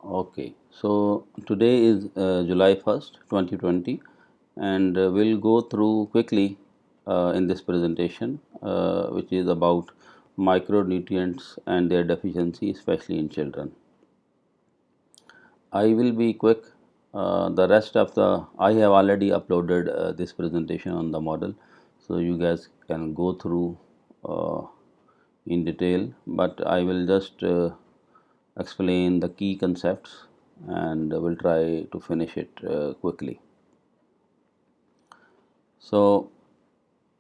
Okay, so today is July 1st, 2020, and we'll go through quickly in this presentation, which is about micronutrients and their deficiency, especially in children. I will be quick. The rest of the I have already uploaded this presentation on the model, so you guys can go through uh, in detail. But I will just explain the key concepts and will try to finish it quickly. So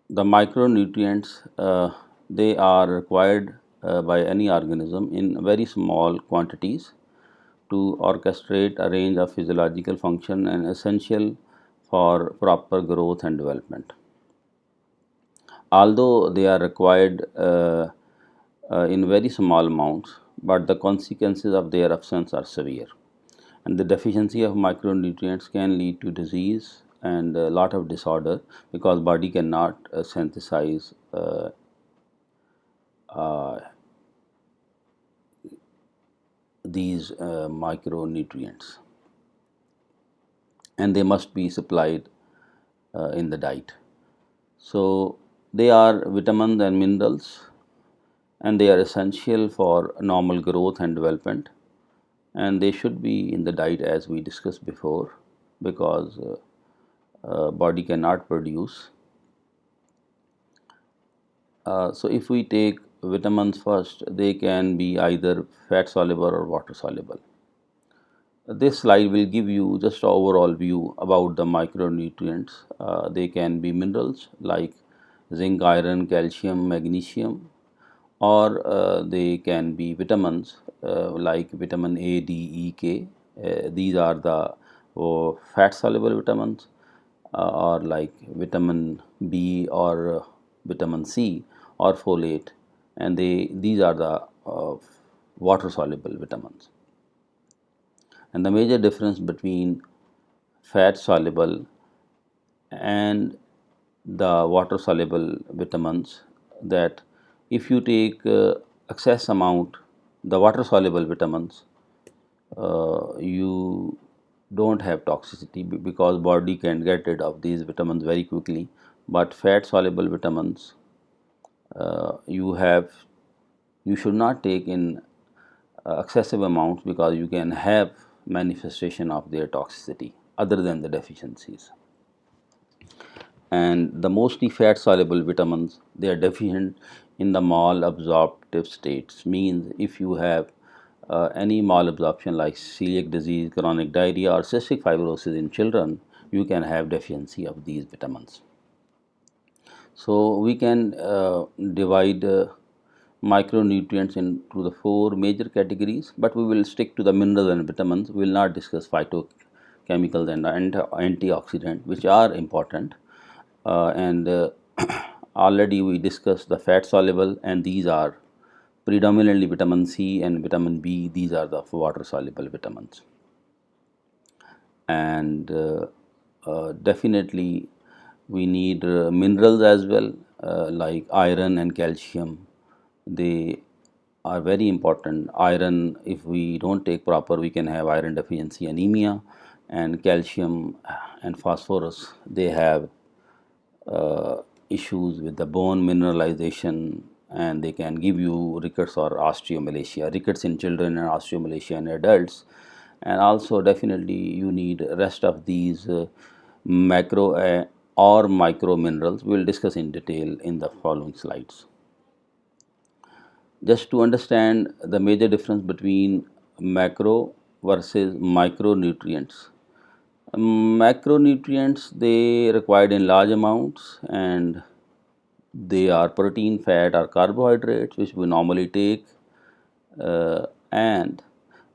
the micronutrients they are required by any organism in very small quantities to orchestrate a range of physiological function and essential for proper growth and development. Although they are required in very small amounts, but the consequences of their absence are severe. And the deficiency of micronutrients can lead to disease and a lot of disorder because body cannot synthesize uh, these micronutrients, and they must be supplied in the diet. So they are vitamins and minerals, and they are essential for normal growth and development, and they should be in the diet as we discussed before because body cannot produce. So if we take vitamins first, they can be either fat soluble or water soluble. This slide will give you just an overall view about the micronutrients. They can be minerals like zinc, iron, calcium, magnesium, or they can be vitamins like vitamin A, D, E, K. These are the fat soluble vitamins, or like vitamin B or vitamin C or folate, and these are the water soluble vitamins. And the major difference between fat soluble and the water soluble vitamins, that if you take excess amount the water soluble vitamins, you don't have toxicity because body can get rid of these vitamins very quickly. But fat soluble vitamins, you have you should not take in excessive amounts because you can have manifestation of their toxicity other than the deficiencies. And the mostly fat soluble vitamins, they are deficient in the malabsorptive states, means if you have any malabsorption like celiac disease, chronic diarrhea, or cystic fibrosis in children, you can have deficiency of these vitamins. So we can divide micronutrients into the four major categories, but we will stick to the minerals and vitamins. We will not discuss phytochemicals and antioxidant, which are important. And already we discussed the fat soluble, and these are predominantly vitamin C and vitamin B. These are the water soluble vitamins. And definitely we need minerals as well, like iron and calcium. They are very important. Iron, if we don't take proper, we can have iron deficiency anemia. And calcium and phosphorus, they have issues with the bone mineralization, and they can give you rickets or osteomalacia, rickets in children and osteomalacia in adults. And also definitely you need rest of these macro or micro minerals. We will discuss in detail in the following slides. Just to understand the major difference between macro versus micronutrients. Macronutrients, they required in large amounts, and they are protein, fat, or carbohydrates which we normally take, and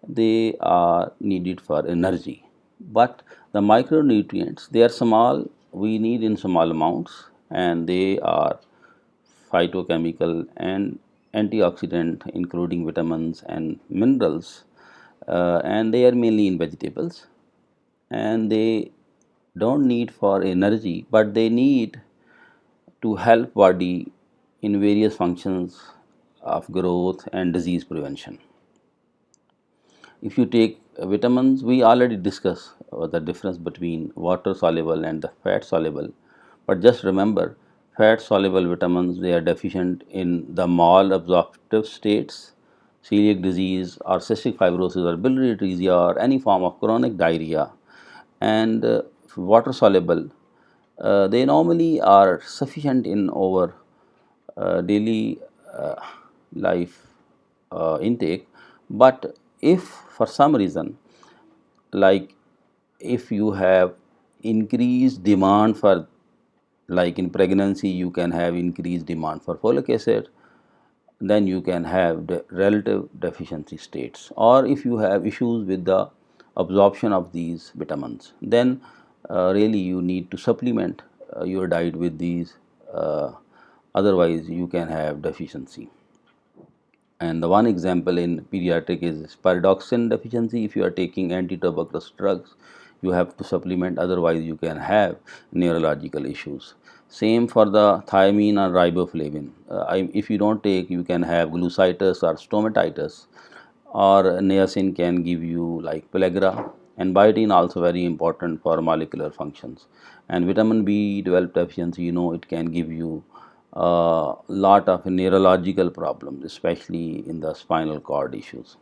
they are needed for energy. But the micronutrients, they are small, we need in small amounts, and they are phytochemical and antioxidant, including vitamins and minerals, and they are mainly in vegetables, and they don't need for energy, but they need to help body in various functions of growth and disease prevention. If you take vitamins, we already discussed the difference between water soluble and the fat soluble, but just remember, fat soluble vitamins, they are deficient in the malabsorptive states, celiac disease or cystic fibrosis or biliary atresia or any form of chronic diarrhea, and water soluble, they normally are sufficient in our daily life intake. But if for some reason, like if you have increased demand for, like in pregnancy you can have increased demand for folic acid, then you can have the relative deficiency states. Or if you have issues with the absorption of these vitamins, then really you need to supplement your diet with these, otherwise you can have deficiency. And the one example in pediatric is pyridoxine deficiency. If you are taking anti-tuberculous drugs, you have to supplement, otherwise you can have neurological issues. Same for the thiamine or riboflavin. If you don't take, you can have glucitis or stomatitis, or niacin can give you like pellagra, and biotin also very important for molecular functions. And vitamin B12 deficiency, it can give you a lot of neurological problems, especially in the spinal cord issues.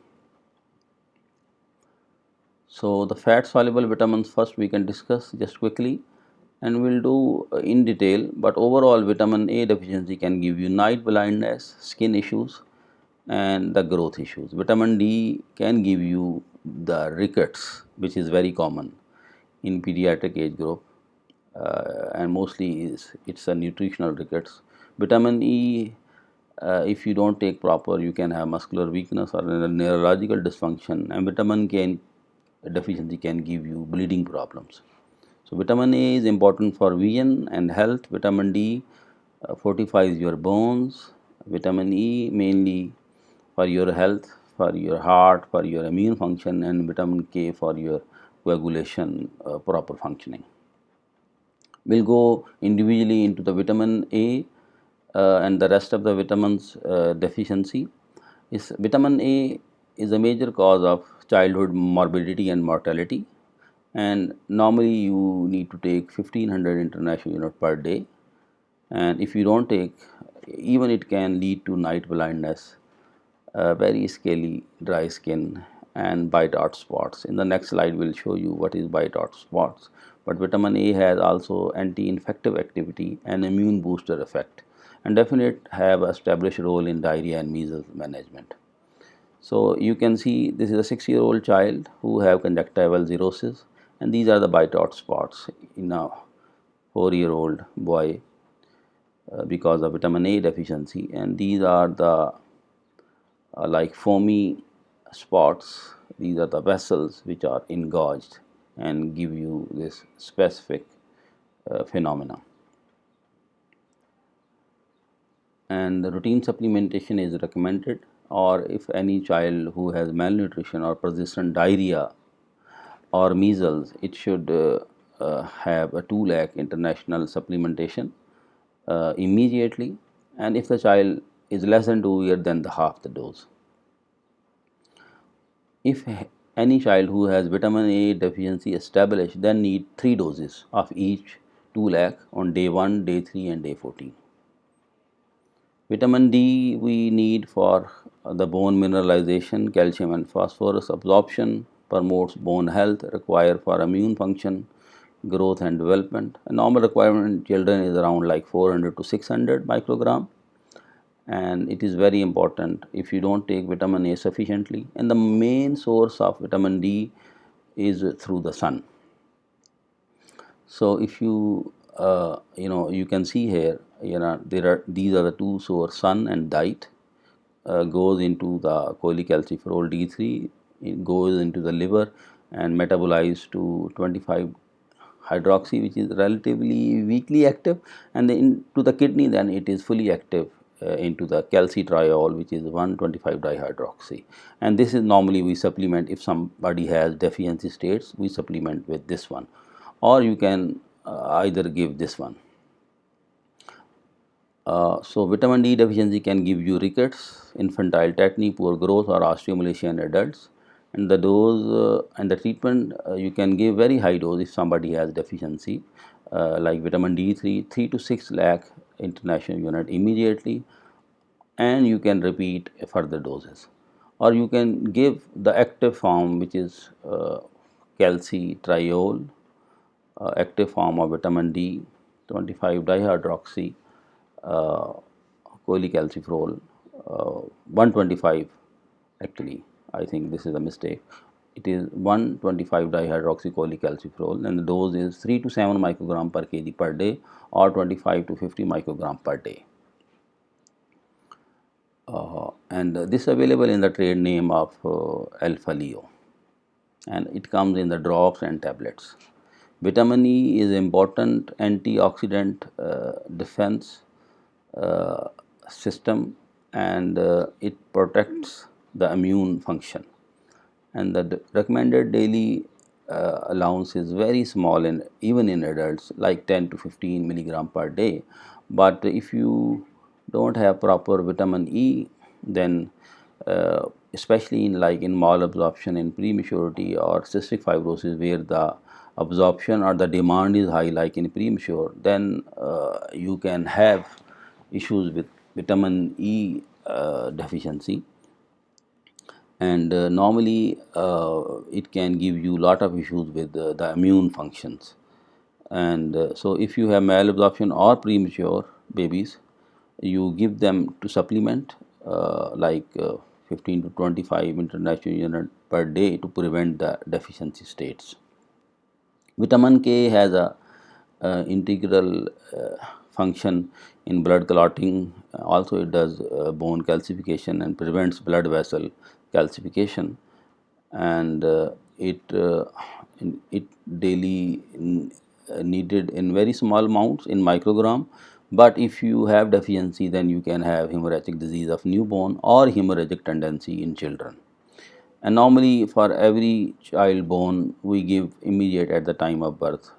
So the fat soluble vitamins first we can discuss just quickly, and we'll do in detail. But overall, vitamin A deficiency can give you night blindness, skin issues, and the growth issues. Vitamin D can give you the rickets, which is very common in pediatric age group, and mostly it's a nutritional rickets. Vitamin E, if you don't take proper, you can have muscular weakness or a neurological dysfunction, and vitamin K deficiency can give you bleeding problems. So vitamin A is important for vision and health. Vitamin D fortifies your bones. Vitamin E mainly for your health, for your heart, for your immune function, and vitamin K for your coagulation proper functioning. We'll go individually into the vitamin A and the rest of the vitamins deficiency. Vitamin A is a major cause of childhood morbidity and mortality, and normally you need to take 1500 international unit per day, and if you don't take, even it can lead to night blindness, very scaly dry skin, and bite out spots. In the next slide we'll show you what is bite out spots. But vitamin A has also anti-infective activity and immune booster effect, and definitely have established role in diarrhea and measles management. So you can see this is a 6-year-old child who have conjunctival xerosis, and these are the bite out spots in a 4-year-old boy because of vitamin A deficiency. And these are the like foamy spots. These are the vessels which are engorged and give you this specific phenomena. And the routine supplementation is recommended, or if any child who has malnutrition or persistent diarrhea or measles, it should have a 2 lakh international supplementation immediately, and if the child is less than 2 years, then the half the dose. If any child who has vitamin A deficiency established, then need 3 doses of each 2 lakh on day 1, day 3 and day 14. Vitamin D we need for the bone mineralization, calcium and phosphorus absorption, promotes bone health, require for immune function, growth and development. A normal requirement in children is around like 400 to 600 microgram, and it is very important if you don't take vitamin A sufficiently. And the main source of vitamin D is through the sun. So if you you can see here, these are the two sources, sun and diet. Goes into the cholecalciferol D3, it goes into the liver and metabolized to 25 hydroxy, which is relatively weakly active, and then into the kidney, then it is fully active into the calcitriol, which is 125 dihydroxy. And this is normally we supplement if somebody has deficiency states, we supplement with this one, or you can either give this one. So vitamin D deficiency can give you rickets, infantile tetany, poor growth or osteomalacia in adults. And the dose and the treatment, you can give very high dose if somebody has deficiency, like vitamin D3, 3 to 6 lakh international unit immediately, and you can repeat further doses, or you can give the active form, which is calcitriol, active form of vitamin D, 25 dihydroxy uh, cholecalciferol, 125 actually, I think this is a mistake. It is 125 dihydroxycholecalciferol, and the dose is 3 to 7 microgram per kg per day, or 25 to 50 microgram per day. And this is available in the trade name of Alpha Leo, and it comes in the drops and tablets. Vitamin E is important antioxidant defense uh, system, and it protects the immune function. And the recommended daily allowance is very small, and even in adults, like 10 to 15 milligram per day. But if you don't have proper vitamin E, then especially in like in malabsorption in prematurity or cystic fibrosis, where the absorption or the demand is high like in premature, then you can have issues with vitamin E deficiency. And normally it can give you lot of issues with the immune functions. And so if you have malabsorption or premature babies, you give them to supplement like 15 to 25 international unit per day to prevent the deficiency states. Vitamin K has a integral function in blood clotting. Also, it does bone calcification and prevents blood vessel calcification, and it daily needed in very small amounts in microgram. But if you have deficiency, then you can have hemorrhagic disease of newborn or hemorrhagic tendency in children. And normally for every child born, we give immediate at the time of birth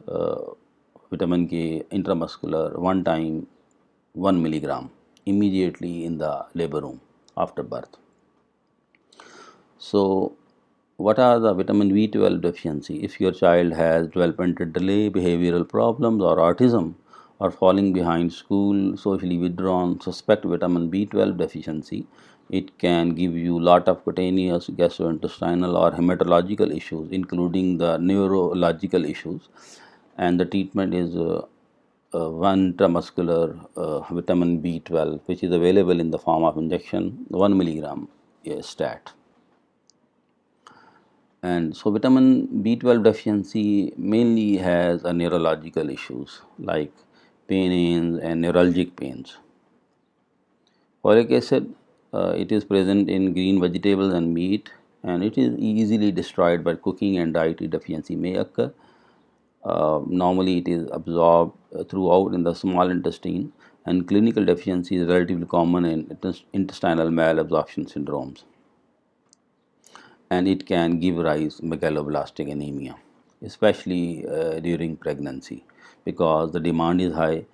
vitamin K intramuscular one time 1 milligram immediately in the labor room after birth. So, what are the vitamin B12 deficiency? If your child has developmental delay, behavioral problems, or autism, or falling behind school, socially withdrawn, suspect vitamin B12 deficiency, it can give you lot of cutaneous, gastrointestinal, or hematological issues, including the neurological issues. And the treatment is one intramuscular vitamin B12, which is available in the form of injection, 1 milligram stat. And so vitamin B12 deficiency mainly has a neurological issues like pains and neuralgic pains. Folic acid, it is present in green vegetables and meat, and it is easily destroyed by cooking, and dietary deficiency may occur. Normally, it is absorbed throughout in the small intestine, and clinical deficiency is relatively common in intestinal malabsorption syndromes, and it can give rise megaloblastic anemia, especially during pregnancy, because the demand is high.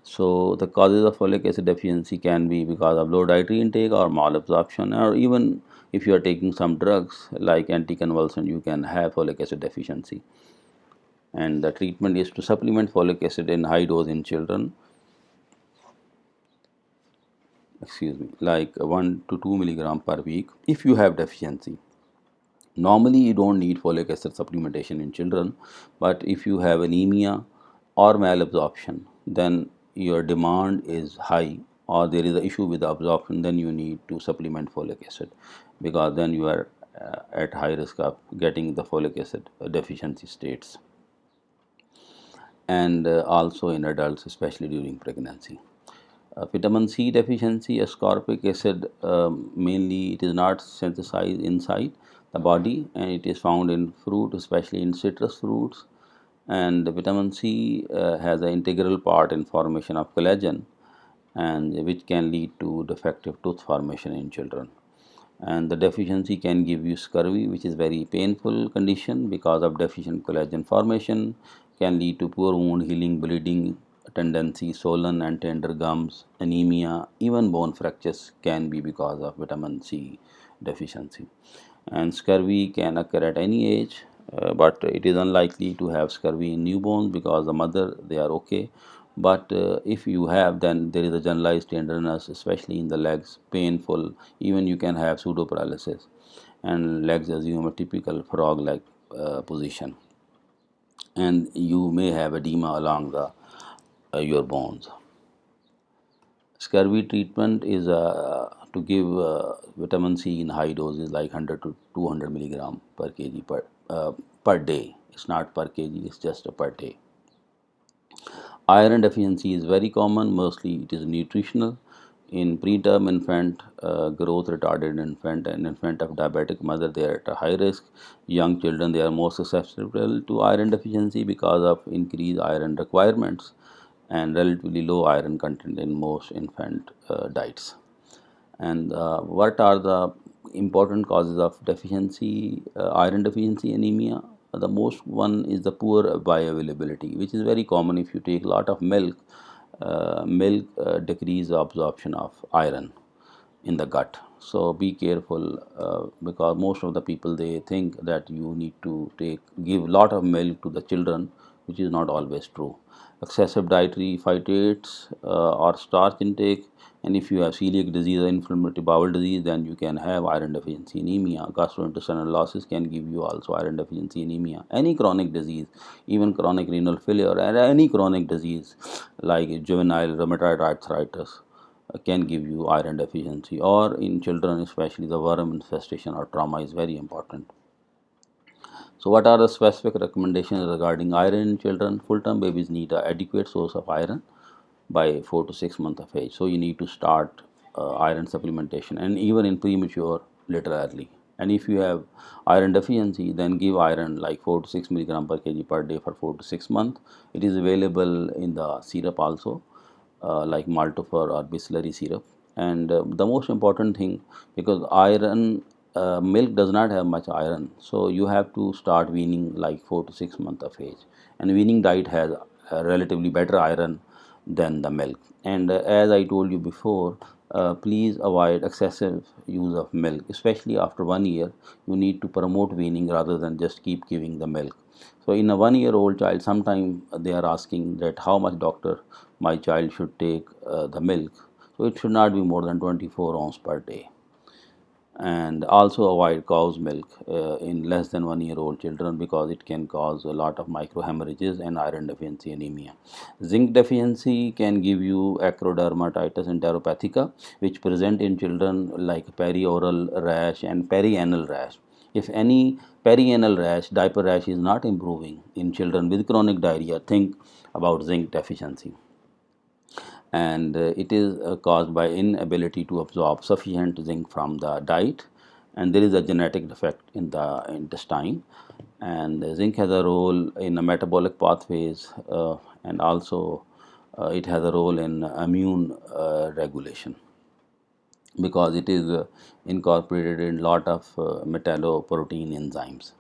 So the causes of folic acid deficiency can be because of low dietary intake or malabsorption, or even if you are taking some drugs like anticonvulsant, you can have folic acid deficiency. And the treatment is to supplement folic acid in high dose in children, like 1 to 2 milligram per week if you have deficiency. Normally, you don't need folic acid supplementation in children, but if you have anemia or malabsorption, then your demand is high, or there is an issue with the absorption, then you need to supplement folic acid, because then you are at high risk of getting the folic acid deficiency states, and also in adults, especially during pregnancy. Vitamin C deficiency, ascorbic acid, mainly it is not synthesized inside the body, and it is found in fruit, especially in citrus fruits. And the vitamin C has an integral part in formation of collagen, and which can lead to defective tooth formation in children. And the deficiency can give you scurvy, which is very painful condition because of deficient collagen formation, can lead to poor wound healing, bleeding tendency, swollen and tender gums, anemia, even bone fractures can be because of vitamin C deficiency. And scurvy can occur at any age, but it is unlikely to have scurvy in newborns because the mother, they are okay. But if you have, then there is a generalized tenderness, especially in the legs, painful. Even you can have pseudo paralysis, and legs assume a typical frog leg position, and you may have edema along the your bones. Scurvy treatment is to give vitamin C in high doses, like 100 to 200 milligram per kg per day. It's not per kg; it's just per day. Iron deficiency is very common. Mostly, it is nutritional. In preterm infant, growth retarded infant, and infant of diabetic mother, they are at a high risk. Young children, they are more susceptible to iron deficiency because of increased iron requirements and relatively low iron content in most infant diets. And what are the important causes of deficiency, iron deficiency anemia? The most one is the poor bioavailability, which is very common. If you take a lot of milk, milk decrease absorption of iron in the gut. So be careful, because most of the people, they think that you need to give lot of milk to the children, which is not always true. Excessive dietary phytates or starch intake, and if you have celiac disease or inflammatory bowel disease, then you can have iron deficiency anemia. Gastrointestinal losses can give you also iron deficiency anemia. Any chronic disease, even chronic renal failure, and any chronic disease like juvenile rheumatoid arthritis, can give you iron deficiency, or in children especially the worm infestation or trauma is very important. So what are the specific recommendations regarding iron in children? Full term babies need an adequate source of iron by 4 to 6 months of age, so you need to start iron supplementation, and even in premature, little early. And if you have iron deficiency, then give iron like 4 to 6 milligram per kg per day for 4 to 6 months. It is available in the syrup also, like maltofer or bisleri syrup. And the most important thing, because iron, milk does not have much iron, so you have to start weaning like 4 to 6 months of age. And weaning diet has relatively better iron than the milk. And as I told you before, please avoid excessive use of milk, especially after 1 year. You need to promote weaning rather than just keep giving the milk. So in a 1 year old child, sometime they are asking that how much, doctor, my child should take the milk. So it should not be more than 24 ounces per day. And also avoid cow's milk in less than 1 year old children, because it can cause a lot of microhemorrhages and iron deficiency anemia. Zinc deficiency can give you acrodermatitis enteropathica, which present in children like perioral rash and perianal rash. If any perianal rash, diaper rash is not improving in children with chronic diarrhea, think about zinc deficiency. And it is caused by inability to absorb sufficient zinc from the diet, and there is a genetic defect in the intestine. And zinc has a role in the metabolic pathways, and also it has a role in immune regulation, because it is incorporated in lot of metalloprotein enzymes.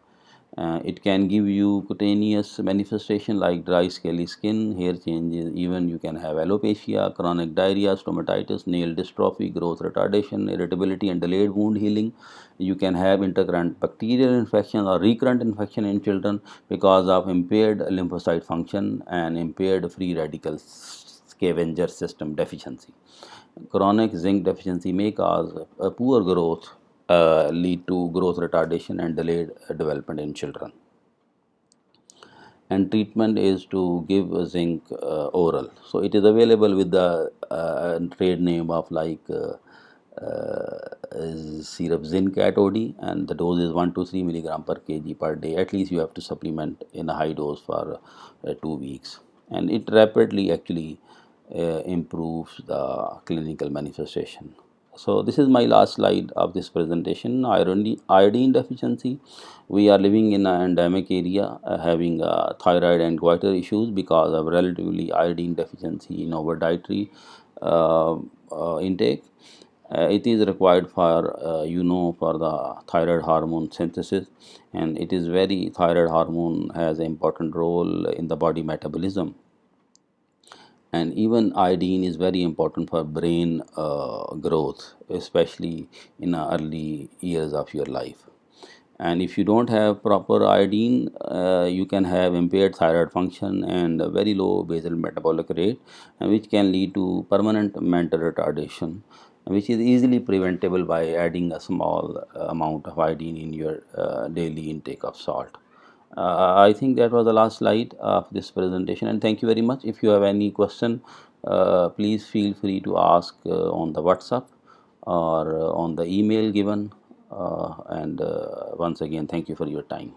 It can give you cutaneous manifestation like dry scaly skin, hair changes, even you can have alopecia, chronic diarrhea, stomatitis, nail dystrophy, growth retardation, irritability and delayed wound healing. You can have intercurrent bacterial infection or recurrent infection in children because of impaired lymphocyte function and impaired free radical scavenger system deficiency. Chronic zinc deficiency may cause a poor growth, lead to growth retardation and delayed development in children. And treatment is to give zinc oral. So it is available with the trade name of like syrup Zincat OD, and the dose is 1 to 3 milligram per kg per day. At least you have to supplement in a high dose for 2 weeks, and it rapidly actually improves the clinical manifestation. So this is my last slide of this presentation. Iodine deficiency. We are living in an endemic area having thyroid and goiter issues because of relatively iodine deficiency in our dietary intake. It is required for for the thyroid hormone synthesis, and it is very, thyroid hormone has an important role in the body metabolism. And even iodine is very important for brain growth, especially in early years of your life. And if you don't have proper iodine, you can have impaired thyroid function and a very low basal metabolic rate, and which can lead to permanent mental retardation, which is easily preventable by adding a small amount of iodine in your daily intake of salt. I think that was the last slide of this presentation, and thank you very much. If you have any question, please feel free to ask on the WhatsApp or on the email given. And once again, thank you for your time.